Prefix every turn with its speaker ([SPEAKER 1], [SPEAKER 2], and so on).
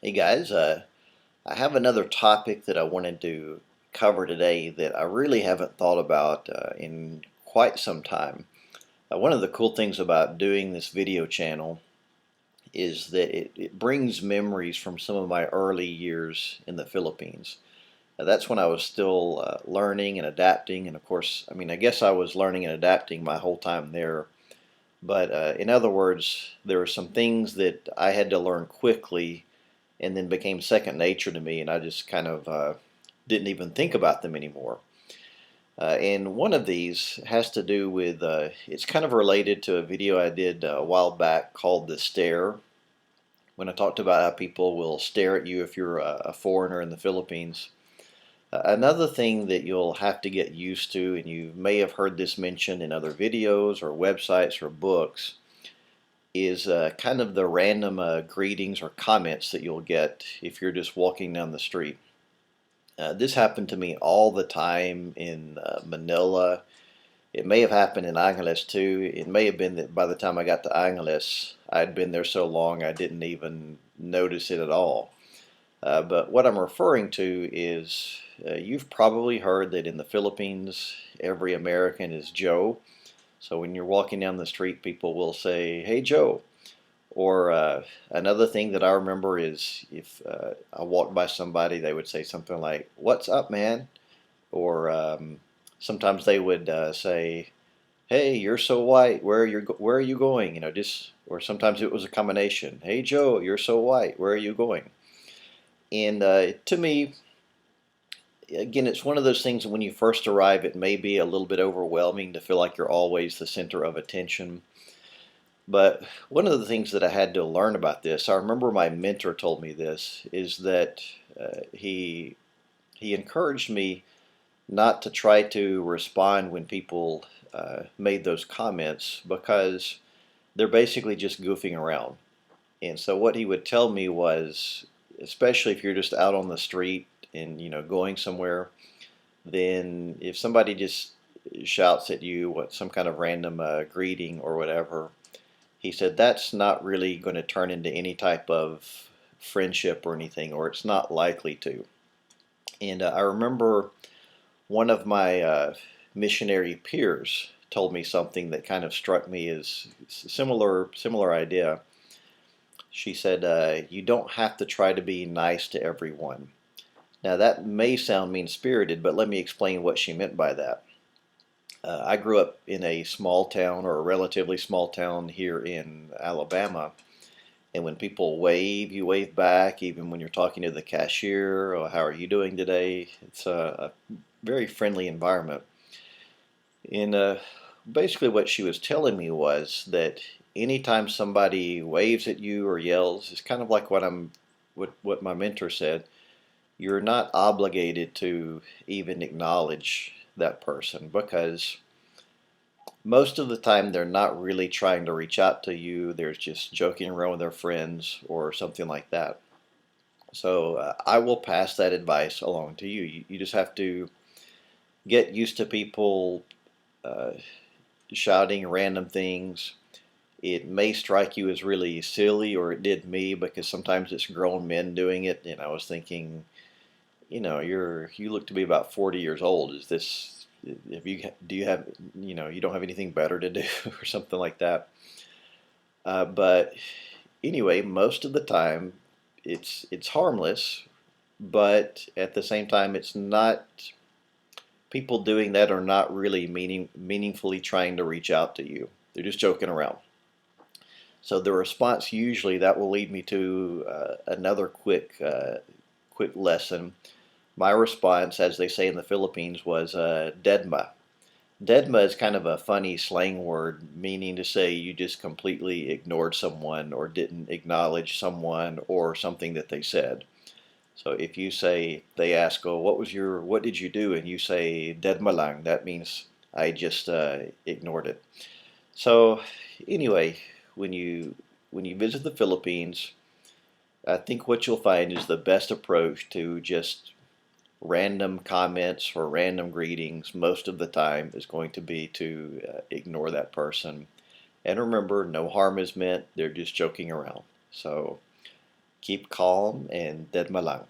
[SPEAKER 1] Hey guys, I have another topic that I wanted to cover today that I really haven't thought about in quite some time. One of the cool things about doing this video channel is that it brings memories from some of my early years in the Philippines. That's when I was still learning and adapting, and of course, I guess I was learning and adapting my whole time there. But in other words, there were some things that I had to learn quickly and then became second nature to me, and I just kind of didn't even think about them anymore. And one of these has to do with, it's kind of related to a video I did a while back called The Stare, when I talked about how people will stare at you if you're a foreigner in the Philippines. Another thing that you'll have to get used to, and you may have heard this mentioned in other videos or websites or books, is kind of the random greetings or comments that you'll get if you're just walking down the street. This happened to me all the time in Manila. It may have happened in Angeles too. It may have been that by the time I got to Angeles, I'd been there so long I didn't even notice it at all. But what I'm referring to is you've probably heard that in the Philippines, every American is Joe. So when you're walking down the street, people will say, "Hey, Joe." Or another thing that I remember is if I walked by somebody, they would say something like, "What's up, man?" Or sometimes they would say, "Hey, you're so white. Where are you going?" Just or sometimes it was a combination. "Hey, Joe, you're so white. Where are you going?" And to me, again, it's one of those things that when you first arrive, it may be a little bit overwhelming to feel like you're always the center of attention. But one of the things that I had to learn about this, I remember my mentor told me this, is that he encouraged me not to try to respond when people made those comments because they're basically just goofing around. And so what he would tell me was, especially if you're just out on the street and going somewhere, then if somebody just shouts at you what some kind of random greeting or whatever, he said that's not really going to turn into any type of friendship or anything, or it's not likely to. And I remember one of my missionary peers told me something that kind of struck me as similar idea. She said, "You don't have to try to be nice to everyone." Now that may sound mean-spirited, but let me explain what she meant by that. I grew up in a small town or a relatively small town here in Alabama. And when people wave, you wave back, even when you're talking to the cashier, or "How are you doing today?" It's a very friendly environment. And basically, what she was telling me was that anytime somebody waves at you or yells, it's kind of like what my mentor said. You're not obligated to even acknowledge that person because most of the time they're not really trying to reach out to you. They're just joking around with their friends or something like that. So I will pass that advice along to you. You just have to get used to people uh, shouting random things. It may strike you as really silly, or it did me, because sometimes it's grown men doing it, and I was thinking, you look to be about 40 years old. Is this? If you do you have you don't have anything better to do or something like that? But anyway, most of the time it's harmless, but at the same time, it's not. People doing that are not really meaningfully trying to reach out to you. They're just joking around. So the response usually that will lead me to another quick lesson. My response, as they say in the Philippines, was Dedma. Dedma is kind of a funny slang word meaning to say you just completely ignored someone or didn't acknowledge someone or something that they said. So if you say, they ask, "Oh, what did you do?" and you say "Dedma lang," that means I just ignored it. So anyway, when you when you visit the Philippines, I think what you'll find is the best approach to just random comments or random greetings most of the time is going to be to ignore that person. And remember, no harm is meant. They're just joking around. So keep calm, and Dedma lang.